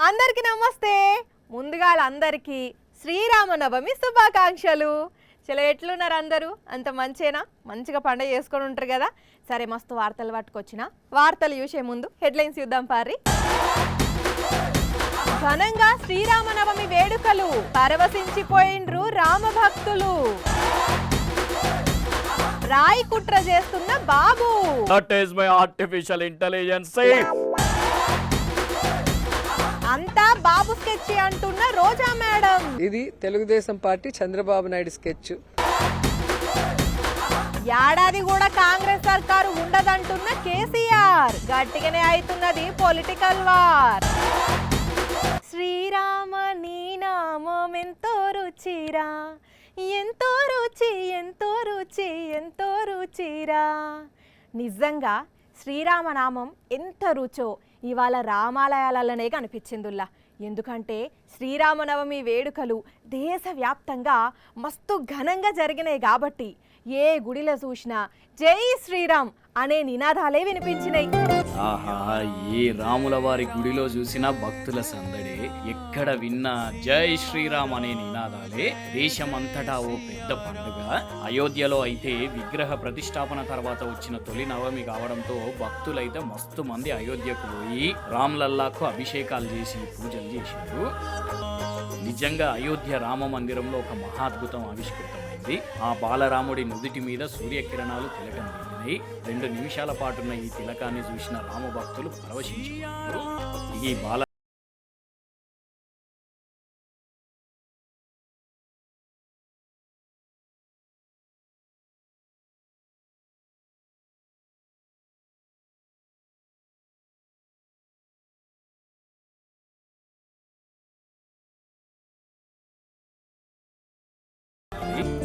అందరికీ నమస్తే. ముందుగా అందరికీ శ్రీరామనవమి శుభాకాంక్షలు. చలో ఎట్లున్నారు అందరూ? అంత మంచేనా? మంచిగా పండుగ చేసుకొని ఉంటారు కదా. సరే, మస్తు వార్తలు పట్టుకొచ్చిన. వార్తలు చూసే ముందు హెడ్లైన్స్ చూద్దాం పారి. ఘనంగా శ్రీరామనవమి వేడుకలు, పరవశించిపోయిండ్రు రామభక్తులు. రాయి కుట్ర చేస్తున్న Babu. That is my artificial intelligence. అంతా బాబు స్కెచ్ అంటున్న రోజా మేడం. ఇది తెలుగుదేశం పార్టీ చంద్రబాబు నాయుడు స్కెచ్. ఏడాది కూడా కాంగ్రెస్ సర్కారు ఉండదంటున్న కేసీఆర్. గట్టిగానే అవుతున్నది పొలిటికల్ వార్. శ్రీరామ నీ నామం ఎంతో రుచిరా, ఎంతో రుచి ఎంతో రుచి ఎంతో రుచిరా. నిజంగా శ్రీరామనామం ఎంత రుచో ఇవాళ రామాలయాలలోనే కనిపించిందిలా. ఎందుకంటే శ్రీరామనవమి వేడుకలు దేశవ్యాప్తంగా మస్తు ఘనంగా జరిగినాయి కాబట్టి ఏ గుడిలో చూసినా జై శ్రీరామ్ అనే నినాదాలే వినిపించినాయి. ఆహా, ఏ రాముల వారి గుడిలో చూసినా భక్తుల సందడి, ఎక్కడ విన్నా జై శ్రీరామ్ అనే నినాదాలే. దేశమంతటా ఓ పెద్ద పండుగ. అయోధ్యలో అయితే విగ్రహ ప్రతిష్టాపన తర్వాత వచ్చిన తొలి నవమి కావడంతో భక్తులైతే మస్తు మంది అయోధ్యకు పోయి రామ్లల్లాకు అభిషేకాలు చేసి పూజలు చేశారు. నిజంగా అయోధ్య రామ మందిరంలో ఒక మహాద్భుతం ఆవిష్కృతమైంది. ఆ బాలరాముడి నుదుటి మీద సూర్యకిరణాలు తిలకం దిగినాయి. 2 నిమిషాల పాటున్న ఈ తిలకాన్ని చూసిన రామభక్తులు పరవశించారు. ఈ బాల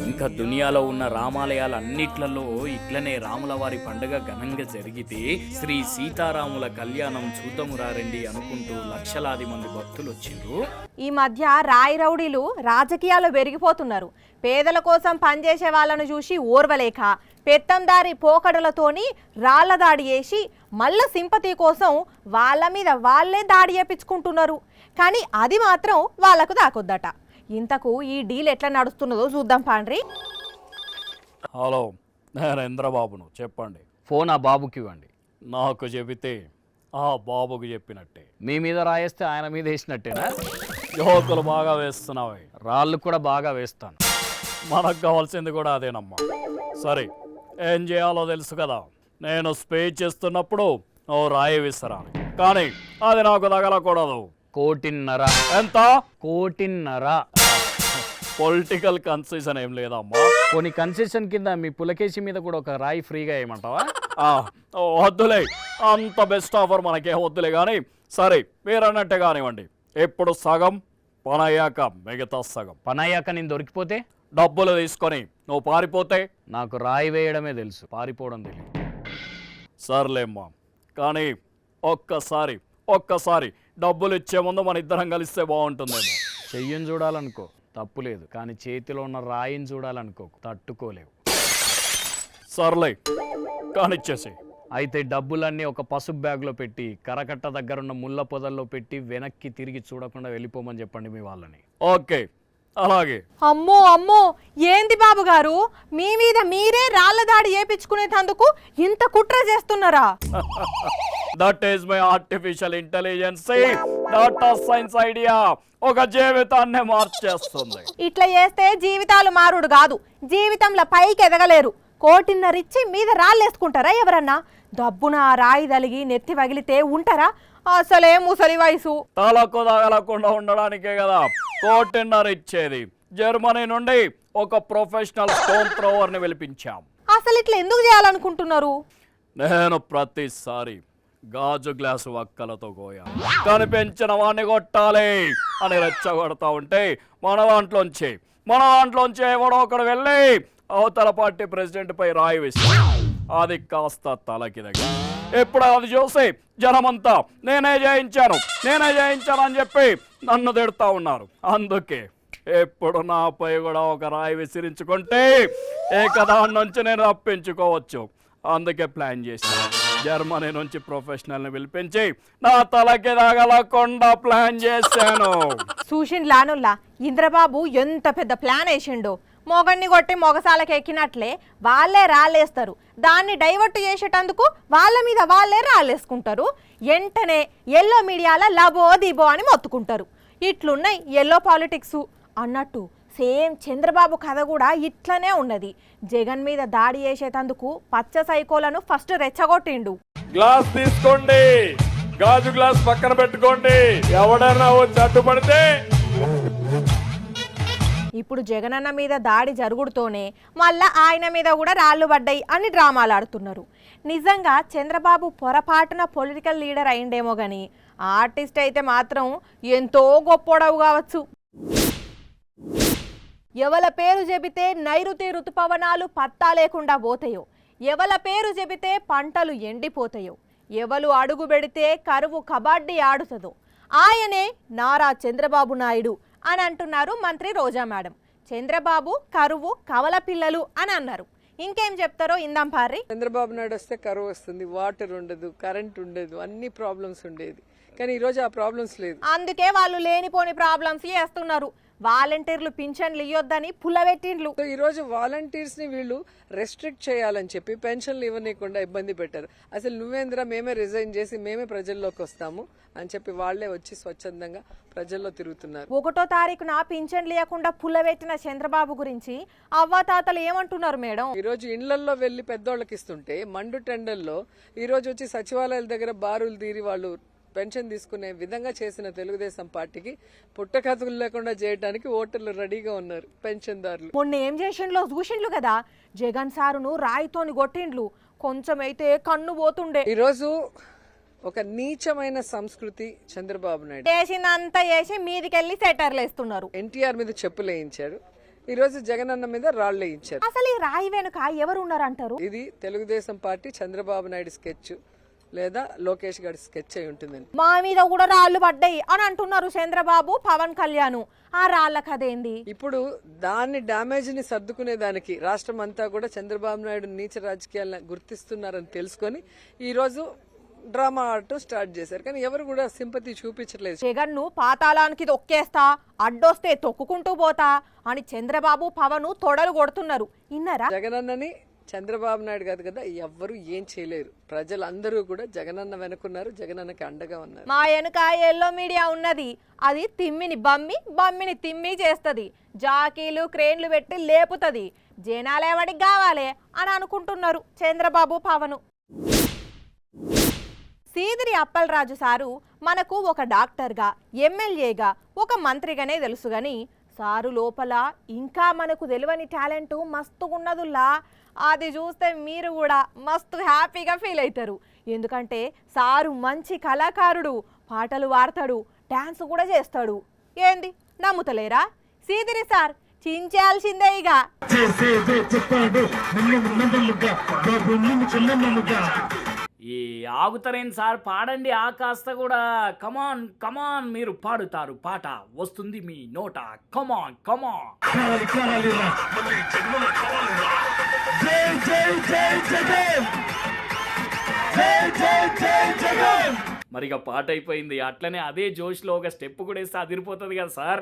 ఇంకా దునియాలో ఉన్న రామాలయాలన్నిట్లలో ఇట్లనే రాముల వారి పండుగ ఘనంగా జరిగితే శ్రీ సీతారాముల కళ్యాణం చూద్దామురారండి అనుకుంటూ లక్షలాది మంది భక్తులు వచ్చిండ్రు. ఈ మధ్య రాయి రౌడీలు రాజకీయాల్లో పెరిగిపోతున్నారు. పేదల కోసం పనిచేసే వాళ్ళను చూసి ఓర్వలేక పెత్తందారి పోకడలతోని రాళ్ల దాడి చేసి మళ్ళీ సింపతి కోసం వాళ్ళ మీద వాళ్ళే దాడి చేపించుకుంటున్నారు. కానీ అది మాత్రం వాళ్ళకు దాకొద్దట. ఇంతకు ఈ డీల్ ఎట్లా నడుస్తున్నదో చూద్దాం పాండ్రి. హలో, నేను ఇంద్రబాబును. చెప్పండి. ఫోన్ ఆ బాబుకి ఇవ్వండి. నాకు చెబితే ఆ బాబుకు చెప్పినట్టే. మీ మీద రాయేస్తే ఆయన మీద వేసినట్టేనా? జోకులు బాగా వేస్తున్నావే. రాళ్ళు కూడా బాగా వేస్తాను. మనకు కావాల్సింది కూడా అదేనమ్మా. సరే, ఏం చేయాలో తెలుసు కదా. నేను స్పీచ్ చేస్తున్నప్పుడు ఓ రాయి విసరాలి, కానీ అది నాకు తగలకూడదు. 1.5 కోటి. ఎంత? 1.5 కోటి. పొలిటికల్ కన్సెషన్ ఏం లేదమ్మా. కొన్ని కన్సెషన్ కింద మీ పులకేసి మీద కూడా ఒక రాయి ఫ్రీగా ఏమంటావా? వద్దులే, అంత బెస్ట్ ఆఫర్ మనకే వద్దులే. కానీ సరే, మీరన్నట్టే కానివ్వండి. ఇప్పుడు సగం పనయ్యాక మిగతా సగం. పనయ్యాక నేను దొరికిపోతే డబ్బులు తీసుకొని నువ్వు పారిపోతే నాకు రాయి వేయడమే తెలుసు, పారిపోవడం తెలియదు. సర్లేమ్మా, కానీ ఒక్కసారి డబ్బులు ఇచ్చే ముందు మన ఇద్దరం కలిస్తే బాగుంటుందేమో. చెయ్యని చూడాలనుకో తప్పులేదు, కానీ చేతిలో ఉన్న రాయిని చూడాలనుకో తట్టుకోలేవు. సర్లే, కానిచ్చేసి. అయితే డబ్బులన్నీ ఒక పసుపు బ్యాగ్లో పెట్టి కరకట్ట దగ్గరున్న ముళ్ళ పొదల్లో పెట్టి వెనక్కి తిరిగి చూడకుండా వెళ్ళిపోమని చెప్పండి మీ వాళ్ళని. ఓకే, అలాగే. అమ్మో అమ్మో, ఏంది బాబు గారు, మీ మీద మీరే రాళ్ల దాడి చేపించుకునేందుకు ఇంత కుట్ర చేస్తున్నారా? That is my artificial intelligence. Data science idea ఒక జీవితాన్ని మార్చేస్తుంది. ఇట్లా చేస్తే జీవితాలు మారుడు కాదు, జీవితంలో పైకి ఎదగలేరు. 1.5 కోటి ఇచ్చి మీద రాళ్ళేసుకుంటారా ఎవరన్నా? డబ్బున రాయి తలిగి నెత్తి వగిలితే ఉంటారా? అసలే ముసలి వయసు. తలకు తగలకుండా ఉండడానికే కదా 1.5 కోటి ఇచ్చేది. జర్మనీ నుండి ఒక ప్రొఫెషనల్ స్టోన్ థ్రోవర్ ని పిలిపించాం. అసలు ఇట్లా ఎందుకు చేయాలనుకుంటున్నారు? నేను ప్రతిసారి గాజు గ్లాసు వక్కలతో గోయా కనిపించిన వాడిని కొట్టాలి అని రెచ్చగొడతా ఉంటే మన దాంట్లోంచి ఎవడో ఒకడు వెళ్ళి అవతల పార్టీ ప్రెసిడెంట్ పై రాయి వేశాడు. అది కాస్త తలకి దగ్గర. ఎప్పుడు అది చూసి జనమంతా నేనే జయించాను అని చెప్పి నన్ను తిడతా ఉన్నారు. అందుకే ఎప్పుడు నాపై కూడా ఒక రాయి విసిరించుకుంటే ఏకదాని నుంచి నేను తప్పించుకోవచ్చు. అందుకే ప్లాన్ చేశాను. జర్మనీ నుంచి ప్రొఫెషనల్ని పిలిపించి నా తలకి తగలకుండా ప్లాన్ చేశాను. చూసిండు లానుల్లా ఇంద్రబాబు ఎంత పెద్ద ప్లాన్ వేసిండో. మొగన్ని కొట్టి మొగసాలకు ఎక్కినట్లే వాళ్ళే రాళ్ళేస్తారు. దాన్ని డైవర్ట్ చేసేటందుకు వాళ్ళ మీద వాళ్ళే రాళ్ళేసుకుంటారు. వెంటనే ఎల్లో మీడియాలో లబో దిబో అని మొత్తుకుంటారు. ఇట్లున్నాయి ఎల్లో పాలిటిక్స్ అన్నట్టు. సేమ్ చంద్రబాబు కథ కూడా ఇట్లనే ఉన్నది. జగన్ మీద దాడి చేసేటందుకు పచ్చ సైకోలను ఫస్ట్ రెచ్చగొట్టిండు. గ్లాస్ తీసుకోండి, గాజు గ్లాస్ పక్కన పెట్టుకోండి, ఎవడన్నా వచ్చి అడ్డుపడితే. ఇప్పుడు జగనన్న మీద దాడి జరుగుడుతోనే మళ్ళా ఆయన మీద కూడా రాళ్ళు పడ్డాయి అని డ్రామాలు ఆడుతున్నారు. నిజంగా చంద్రబాబు పొరపాటున పొలిటికల్ లీడర్ అయిండేమో కానీ ఆర్టిస్ట్ అయితే మాత్రం ఎంతో గొప్పోడవు కావచ్చు. ఎవల పేరు చెబితే నైరుతి ఋతుపవనాలు పత్తా లేకుండా పోతాయో, ఎవల పేరు చెబితే పంటలు ఎండిపోతాయో, ఎవలు అడుగు పెడితే కరువు కబడ్డీ ఆడుతుందో ఆయనే నారా చంద్రబాబు నాయుడు అని అంటున్నారు మంత్రి రోజా మేడం. చంద్రబాబు కరువు కవల పిల్లలు అని అన్నారు. ఇంకేం చెప్తారో ఇందాం పారి. చంద్రబాబు నాయుడు వస్తే కరువు వస్తుంది, వాటర్ ఉండదు, కరెంట్ ఉండదు, అన్ని ప్రాబ్లమ్స్ ఉండేది. కానీ ఈరోజు ఆ ప్రాబ్లమ్స్ లేదు. అందుకే వాళ్ళు లేనిపోని ప్రాబ్లమ్స్ చేస్తున్నారు. వాలంటీర్లు పింఛన్లు ఇవ్వొద్దని పుల్లబెట్టిండ్లు. ఈ రోజు వాలంటీర్స్ ని వీళ్ళు రెస్ట్రిక్ట్ చేయాలని చెప్పి పెన్షన్లు ఇవ్వనీయకుండా ఇబ్బంది పెట్టారు. అసలు నువ్వేంద్ర మేమే రిజైన్ చేసి మేమే ప్రజల్లోకి వస్తాము అని చెప్పి వాళ్లే వచ్చి స్వచ్ఛందంగా ప్రజల్లో తిరుగుతున్నారు. 1వ తారీఖున పింఛన్లు ఇవ్వకుండా పుల్లబెట్టిన చంద్రబాబు గురించి అవ్వాతాతలు ఏమంటున్నారు మేడం? ఈ రోజు ఇండ్లల్లో వెళ్లి పెద్దోళ్ళకి ఇస్తుంటే మండు టెండర్లో ఈ రోజు వచ్చి సచివాలయాల దగ్గర బారులు తీరి వాళ్ళు పెన్షన్ తీసుకునే విధంగా చేసిన తెలుగుదేశం పార్టీకి పుట్టకథలు లేకుండా చేయడానికి ఓటర్లు రెడీగా ఉన్నారు పెన్షన్దారులు. మొన్న ఏం చేసిండ్లో చూసిండ్లు కదా, జగన్ సారును రాయితోని కొట్టిండ్లు. కొంచెం అయితే కన్ను పోతుండే. ఈ రోజు ఒక నీచమైన సంస్కృతి చంద్రబాబు నాయుడు చేసిందంతా చేసి మీదికెళ్ళి సెటర్లు వేస్తున్నారు. ఎన్టీఆర్ మీద చెప్పులు వేయించారు, ఈ రోజు జగన్ అన్న మీద రాళ్ళు వేయించారు. అసలు ఈ రాయి వెనుక ఎవరు ఉన్నారంటారు? ఇది తెలుగుదేశం పార్టీ చంద్రబాబు నాయుడు స్కెచ్ లేదా లోకేష్ గారి స్కెచ్ అయి ఉంటుందని. మా మీద కూడా రాళ్ళు పడ్డాయి అని అంటున్నారు చంద్రబాబు, పవన్ కళ్యాణ్. ఆ రాళ్ల కదేంది? ఇప్పుడు దాన్ని డ్యామేజ్ ని సర్దుకునే దానికి రాష్ట్రం అంతా కూడా చంద్రబాబు నాయుడు నీచ రాజకీయాలను గుర్తిస్తున్నారని తెలుసుకొని ఈ రోజు డ్రామా ఆడటం స్టార్ట్ చేశారు. కానీ ఎవరు కూడా సింపతి చూపించట్లేదు. జగన్ ను పాతాళానికి తొక్కేస్తా, అడ్డొస్తే తొక్కుకుంటూ పోతా అని చంద్రబాబు పవన్ తొడలు కొడుతున్నారు. ఇన్నారా? జగనన్నని చంద్రబాబు నాయుడు కాదు కదా ఎవ్వరు ఏం చేయలేరు. ప్రజలందరూ కూడా జగనన్న వెనుకున్నారు, జగనన్నకి అండగా ఉన్నారు. మా వెనుక ఎల్లో మీడియా ఉన్నది, అది తిమ్మిని బమ్మి, బమ్మిని తిమ్మి చేస్తుంది. జాకీలు క్రేన్లు పెట్టి లేపుతుంది. జనాలేవాడికి కావాలి అని అనుకుంటున్నారు చంద్రబాబు పవన్. సీదిరి అప్పలరాజు సారు మనకు ఒక డాక్టర్గా, ఎమ్మెల్యేగా, ఒక మంత్రిగానే తెలుసు గాని సారు లోపల ఇంకా మనకు తెలియని టాలెంట్ మస్తుగున్నదుల్లా. అది చూస్తే మీరు కూడా మస్తు హ్యాపీగా ఫీల్ అవుతారు. ఎందుకంటే సారు మంచి కళాకారుడు, పాటలు పాడతాడు, డాన్స్ కూడా చేస్తాడు. ఏంది నమ్ముతలేరా? సీదిరి సార్ చించాల్సిందే ఇక. ఈ ఆగుతారేం సార్, పాడండి ఆ కాస్త కూడా. కమాన్ కమాన్, మీరు పాడుతారు, పాట వస్తుంది మీ నోట. కమాన్ కమాన్. మరిగా పాట అయిపోయింది, అట్లనే అదే జోష్లో ఒక స్టెప్ కూడా వేస్తే అదిరిపోతుంది కదా సార్.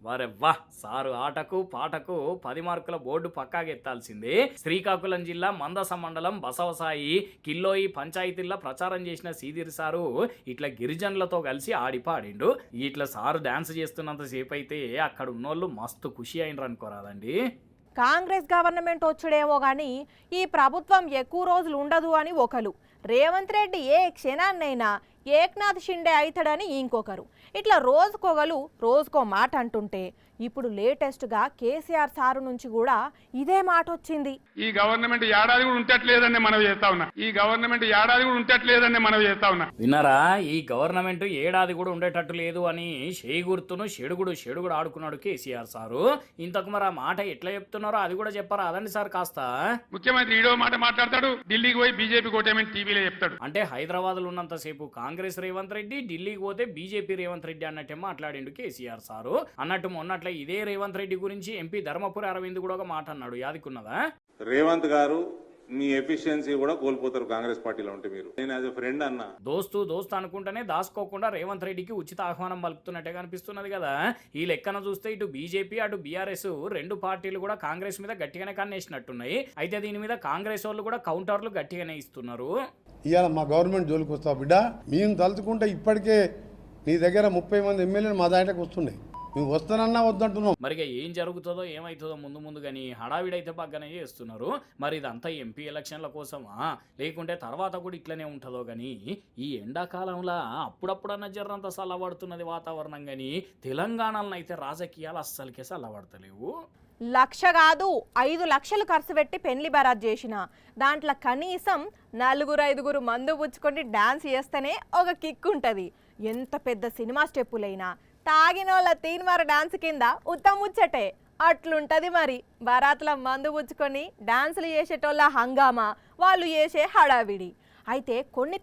వరే వా, సారు ఆటకు పాటకు 10 మార్కుల బోర్డు పక్కాగా ఎత్తాల్సిందే. శ్రీకాకుళం జిల్లా మందస మండలం బసవసాయి కిల్లోయి పంచాయతీల్లో ప్రచారం చేసిన సీదిరి సారు ఇట్లా గిరిజనులతో కలిసి ఆడి పాడిండు. ఇట్లా సారు డాన్స్ చేస్తున్నంత సేపు అయితే అక్కడ ఉన్నోళ్ళు మస్తు ఖుషి అయినరు అనుకోరాదండి. కాంగ్రెస్ గవర్నమెంట్ వచ్చుడేమో కానీ ఈ ప్రభుత్వం ఎక్కువ రోజులు ఉండదు అని ఒకరు, రేవంత్ రెడ్డి ఏ క్షణాన్నైనా ఏక్నాథ్ షిండే అవుతాడని ఇంకొకరు. ఇట్లా రోజుకోగలు రోజుకో మాట అంటుంటే ఇప్పుడు లేటెస్ట్గా కేసీఆర్ సారు నుంచి కూడా ఇదే మాట వచ్చింది. ఈ గవర్నమెంట్ ఏడాది కూడా ఉంటట్లేదని మనం చేస్తా ఉన్నా. విన్నారా? ఈ గవర్నమెంట్ ఏడాది కూడా ఉండేటట్టు లేదు అని షేగుర్తును షెడుగుడు ఆడుకున్నాడు కేసీఆర్ సారు. ఇంతకు మరి ఆ మాట ఎట్లా చెప్తున్నారో అది కూడా చెప్పారా అదండి సార్ కాస్త. ముఖ్యమంత్రి ఈడో మాట మాట్లాడతాడు, ఢిల్లీకి పోయి బీజేపీ కోటేమని టీవీలో చెప్తాడు. అంటే హైదరాబాద్ లో ఉన్నంతసేపు కాంగ్రెస్ రేవంత్ రెడ్డి, ఢిల్లీకి పోతే బీజేపీ రేవంత్ రెడ్డి అన్నట్టే మాట్లాడిండు కేసీఆర్ సారు. అన్నట్టు మొన్నట్ల ఇదే రేవంత్ రెడ్డి గురించి ఎంపీ ధర్మపురి అరవింద్ కూడా ఒక మాట అన్నాడు, యాదికున్నదా? రేవంత్ గారు మీ ఎఫిషియన్సీ కూడా కోల్పోతారు కాంగ్రెస్ పార్టీలో ఉంటే. మీరు నేను యాజ్ ఎ ఫ్రెండ్ అన్నా, దోస్తు అనుకుంటేనే దాచుకోకుండా రేవంత్ రెడ్డికి ఉచిత ఆహ్వానం పలుకుతున్నట్టే కనిపిస్తున్నది కదా. ఈ లెక్కన చూస్తే ఇటు బీజేపీ అటు బీఆర్ఎస్ రెండు పార్టీలు కూడా కాంగ్రెస్ మీద గట్టిగానే కన్నేసినట్టున్నాయి. అయితే దీని మీద కాంగ్రెస్ వాళ్ళు కూడా కౌంటర్లు గట్టిగానే ఇస్తున్నారు. ఇవాళ మా గవర్నమెంట్ జోలికి వస్తావు బిడ్డ, మేము తలుచుకుంటే ఇప్పటికే నీ దగ్గర 30 మంది ఎమ్మెల్యేలు మా దాంట్లోకి వస్తున్నాయి. నువ్వు వస్తానన్నా వద్దంటున్నావు. మరిగా ఏం జరుగుతుందో ఏమవుతుందో ముందు కానీ హడావిడైతే బాగానే చేస్తున్నారు. మరి ఇదంతా ఎంపీ ఎలక్షన్ల కోసమా లేకుంటే తర్వాత కూడా ఇట్లనే ఉంటుందో కానీ ఈ ఎండాకాలంలో అప్పుడప్పుడన్నా జర్రంత చల్లబడుతున్నది వాతావరణం. కానీ తెలంగాణలో అయితే రాజకీయాలు అస్సలకే చల్లబడతలేవు. 1,00,000 కాదు 5 లక్షలు ఖర్చు పెట్టి పెళ్లి బరాత్ చేసిన దాంట్లో కనీసం 4-5 మందు పుచ్చుకొని డాన్స్ చేస్తేనే ఒక కిక్ ఉంటుంది. ఎంత పెద్ద సినిమా స్టెప్పులైనా తాగినోళ్ళ తీన్మార డాన్స్ కింద ఉత్తముచ్చటే అట్లుంటది. మరి బరాత్ల మందు పుచ్చుకొని డాన్సులు చేసేటోళ్ళ హంగామా, వాళ్ళు చేసే హడావిడి. అయితే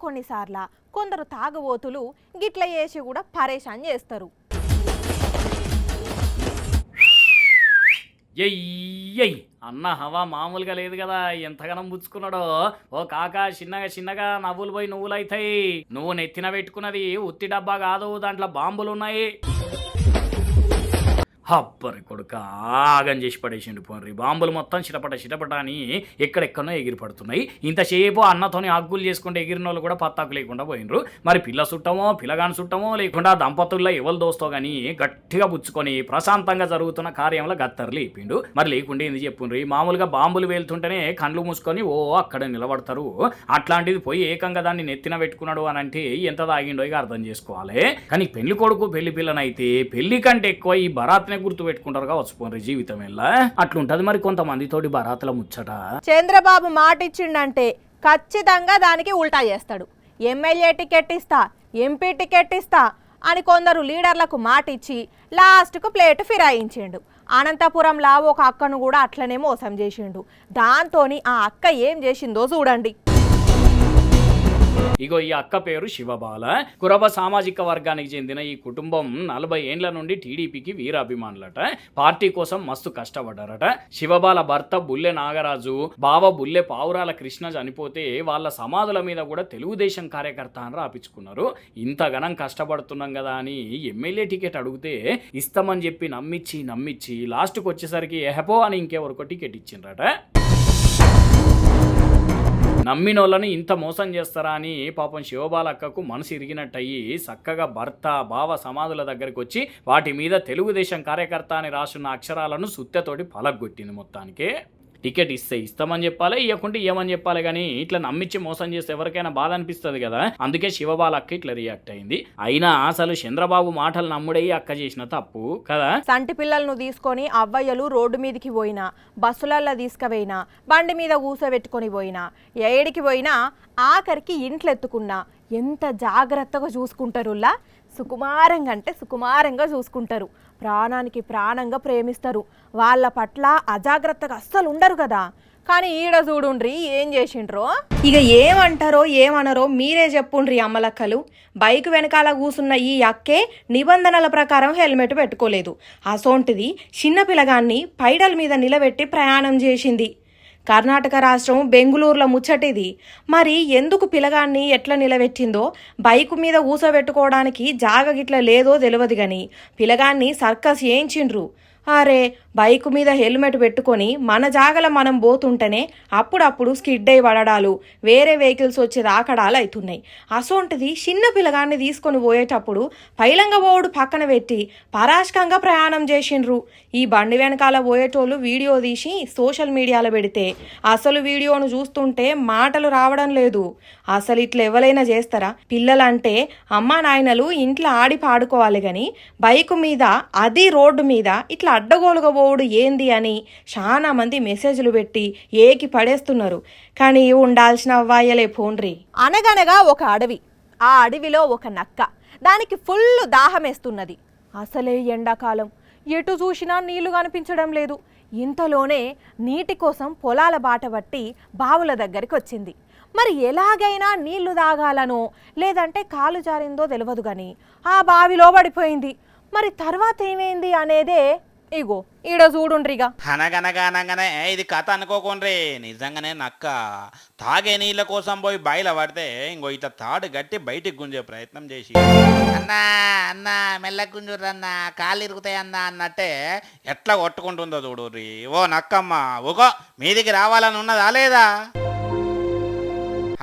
కొన్నిసార్లు కొందరు తాగుబోతులు గిట్ల చేసి కూడా పరేషాన్ చేస్తారు. ఎయ్యయ్ అన్న హవా మామూలుగా లేదు కదా. ఎంతగానం పుచ్చుకున్నాడో. ఓ కాకా చిన్నగా నవ్వులు పోయి నువ్వులు అవుతాయి. నువ్వు నెత్తిన పెట్టుకున్నది ఉత్తి డబ్బా కాదు, దాంట్లో బాంబులు ఉన్నాయి. హబ్బరి కొడుక ఆగం చేసి పడేసిండు పోన్రి. బాంబులు మొత్తం చిటపట అని ఎక్కడెక్కడో ఎగిరి పడుతున్నాయి. ఇంతసేపు అన్నతోని హగ్గులు చేసుకుంటే ఎగిరిన వాళ్ళు కూడా పత్తాకు లేకుండా పోయినరు. మరి పిల్ల చుట్టమో పిల్లగాని చుట్టమో లేకుండా దంపతుల్లో ఎవరు దోస్తో కానీ గట్టిగా పుచ్చుకొని ప్రశాంతంగా జరుగుతున్న కార్యంలో గత్తర్లు ఇప్పిండు. మరి లేకుండా ఏంది చెప్పుండ్రి. మామూలుగా బాంబులు వేలుతుంటేనే కండ్లు మూసుకొని ఓ అక్కడ నిలబడతారు. అట్లాంటిది పోయి ఏకంగా దాన్ని నెత్తిన పెట్టుకున్నాడు అని అంటే ఎంత తాగిండో ఇక అర్థం చేసుకోవాలి. కానీ పెళ్లి కొడుకు పెళ్లి పిల్లనైతే పెళ్లి కంటే ఎక్కువ ఈ బరాత్ని గుర్తు పెట్టుకుంటారు కావచ్చు పోన్రి జీవితం ఎలా అట్లుంటది. మరి కొంతమందితోటి బరాతల ముచ్చట. చంద్రబాబు మాట ఇచ్చిండంటే ఖచ్చితంగా దానికి ఉల్టా చేస్తాడు. ఎమ్మెల్యే టికెట్ ఇస్తా, ఎంపీ టికెట్ ఇస్తా అని కొందరు లీడర్లకు మాట ఇచ్చి లాస్ట్కు ప్లేట్ ఫిరాయించిండు. అనంతపురంలో ఒక అక్కను కూడా అట్లనే మోసం చేసిండు. దాంతోని ఆ అక్క ఏం చేసిందో చూడండి. ఇగో ఈ అక్క పేరు శివబాల. కురబ సామాజిక వర్గానికి చెందిన ఈ కుటుంబం 40 ఏండ్ల నుండి టీడీపీకి వీరాభిమానులట. పార్టీ కోసం మస్తు కష్టపడ్డారట. శివబాల భర్త బుల్లె నాగరాజు, బావ బుల్లె పావురాల కృష్ణ చనిపోతే వాళ్ళ సమాధుల మీద కూడా తెలుగుదేశం కార్యకర్త అని రాపించుకున్నారు. ఇంతగానం కష్టపడుతున్నాం కదా అని ఎమ్మెల్యే టికెట్ అడిగితే ఇస్తామని చెప్పి నమ్మిచ్చి లాస్ట్కి వచ్చేసరికి ఎహపో అని ఇంకెవరికో టికెట్ ఇచ్చిండ్రట. నమ్మినోళ్ళని ఇంత మోసం చేస్తారా అని పాపం శివబాలక్కకు మనసు ఇరిగినట్టయి చక్కగా భర్త బావ సమాధుల దగ్గరికి వచ్చి వాటి మీద తెలుగుదేశం కార్యకర్త అని రాసున్న అక్షరాలను సుత్తెతోటి పలగొట్టింది. మొత్తానికి టికెట్ ఇస్తామని చెప్పాలి, ఇవ్వకుంటే ఇవ్వమని చెప్పాలి. కానీ ఇట్లా నమ్మించి మోసం చేస్తే ఎవరికైనా బాధ అనిపిస్తుంది కదా. అందుకే శివబాలక్క ఇట్లా రియాక్ట్ అయింది. అయినా అసలు చంద్రబాబు మాటలు నమ్ముడయి అక్క చేసిన తప్పు కదా. సంటి పిల్లలను తీసుకొని అవ్వయ్యలు రోడ్డు మీదకి పోయినా, బస్సులల్లో తీసుకుపోయినా, బండి మీద కూసబెట్టుకొని పోయినా, ఏడికి పోయినా ఆఖరికి ఇంట్లో ఎత్తుకున్నా ఎంత జాగ్రత్తగా చూసుకుంటారులా. సుకుమారంగా అంటే సుకుమారంగా చూసుకుంటారు. ప్రాణానికి ప్రాణంగా ప్రేమిస్తారు. వాళ్ళ పట్ల అజాగ్రత్తగా అస్సలు ఉండరు కదా. కానీ ఈడ చూడుండ్రి ఏం చేసిండ్రో. ఇక ఏమంటారో ఏమనరో మీరే చెప్పుండ్రి అమ్మలక్కలు. బైక్ వెనకాల కూసున్న ఈ అక్కే నిబంధనల ప్రకారం హెల్మెట్ పెట్టుకోలేదు. అసోంటిది చిన్న పిల్లగాన్ని పైడల మీద నిలబెట్టి ప్రయాణం చేసింది. కర్ణాటక రాష్ట్రం బెంగుళూరులో ముచ్చటిది. మరి ఎందుకు పిల్లగాన్ని ఎట్లా నిలబెట్టిందో, బైకు మీద ఊసబెట్టుకోవడానికి జాగ గిట్ల లేదో తెలియదు. కానీ పిల్లగాన్ని సర్కస్ చేయించిండ్రు. అరే బైకు మీద హెల్మెట్ పెట్టుకొని మన జాగల మనం పోతుంటేనే అప్పుడప్పుడు స్కిడ్ అయి పడడాలు, వేరే వెహికల్స్ వచ్చి రాకడాలు అవుతున్నాయి. అసోంటిది చిన్న పిల్లగాన్ని తీసుకొని పోయేటప్పుడు పైలంగా పోవుడు పక్కన పెట్టి పరాష్కంగా ప్రయాణం చేసిండ్రు. ఈ బండి వెనకాల పోయేటోళ్ళు వీడియో తీసి సోషల్ మీడియాలో పెడితే అసలు వీడియోను చూస్తుంటే మాటలు రావడం లేదు. అసలు ఇట్లా ఎవరైనా చేస్తారా? పిల్లలంటే అమ్మా నాయనలు ఇంట్లో ఆడి పాడుకోవాలి కానీ బైకు మీద అది రోడ్డు మీద ఇట్లా అడ్డగోలుగా పోవుడు ఏంది అని చాలా మంది మెసేజ్లు పెట్టి ఏకి పడేస్తున్నారు. కానీ ఉండాల్సిన అవ్వాయలే పోండ్రి. అనగనగా ఒక అడవి. ఆ అడవిలో ఒక నక్క. దానికి ఫుల్ దాహమేస్తున్నది. అసలే ఎండాకాలం, ఎటు చూసినా నీళ్లు కనిపించడం లేదు. ఇంతలోనే నీటి కోసం పొలాల బాట పట్టి బావుల దగ్గరికి వచ్చింది. మరి ఎలాగైనా నీళ్లు తాగాలనో లేదంటే కాలు జారిందో తెలియదు కానీ ఆ బావిలో పడిపోయింది. మరి తర్వాత ఏమైంది అనేదే ఇగో ఈడ చూడుండ్రిగా. అనగనగా ఇది కథ అనుకోకుండ్రి, నిజంగానే నక్క తాగే నీళ్ళ కోసం పోయి బయలు పడితే ఇంకో ఇట్లా తాడు గట్టి బయటికి గుంజే ప్రయత్నం చేసి అన్నా అన్నా మెల్ల గుంజుర్రన్నా కాళ్ళు ఇరుగుతాయి అన్నా అన్నట్టే ఎట్లా కొట్టుకుంటుందో చూడుర్రి. ఓ నక్కమ్మ ఊగో మీదికి రావాలని ఉన్నదా లేదా?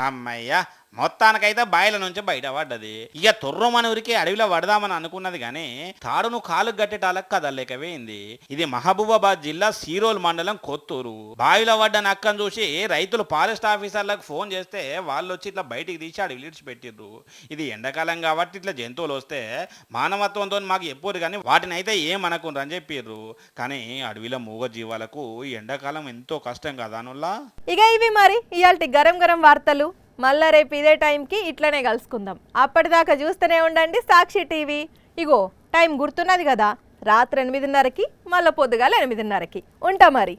అమ్మయ్యా మొత్తానికైతే బాయిల నుంచి బయటపడ్డది. ఇక తొర్రమని ఉరికి అడవిలో పడదామని అనుకున్నది కానీ తాడును కాలు గట్టేటాలకు కదలేకపోయింది. ఇది మహబూబాబాద్ జిల్లా సీరోల్ మండలం కొత్తూరు. బావిలో పడ్డ నక్కను చూసి రైతులు ఫారెస్ట్ ఆఫీసర్లకు ఫోన్ చేస్తే వాళ్ళు వచ్చి ఇట్లా బయటికి తీసి అడవి విడిచిపెట్టిర్రు. ఇది ఎండాకాలం కాబట్టి ఇట్లా జంతువులు వస్తే మానవత్వంతో మాకు ఎప్పుడు కానీ వాటిని అయితే ఏమనకుండ్రు అని చెప్పిర్రు. కానీ అడవిలో మూగ జీవాలకు ఈ ఎండాకాలం ఎంతో కష్టం కదా అనుల్లా. ఇక ఇవి మరి ఇయాల్టి గరం గరం వార్తలు. మళ్ళా రేపు ఇదే టైంకి ఇట్లనే కలుసుకుందాం. అప్పటిదాకా చూస్తూనే ఉండండి సాక్షి టీవీ. ఇగో టైం గుర్తున్నది కదా, రాత్రి 8:30కి మళ్ళీ పొద్దుగాల 8:30కి. ఉంటా మరి.